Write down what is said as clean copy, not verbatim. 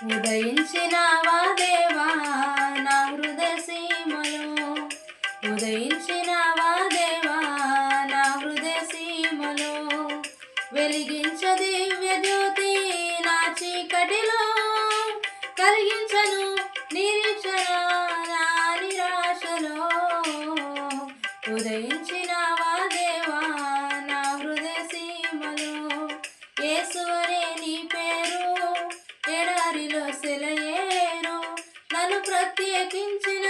ఉదయించినావా దేవా నా హృదయ సీమలో, ఉదయించినావా దేవా నా హృదయ సీమలో. వెలిగించ దివ్య జ్యోతి నా చీకటిలో, కలిగించను నిరీక్షణ నా నిరాశలో. ఉదయించినావా దేవా నా హృదయ సీమలో. యేసువనే నీ పేరు ఎడారిలో సెలయేరు, నన్ను ప్రత్యేకించిన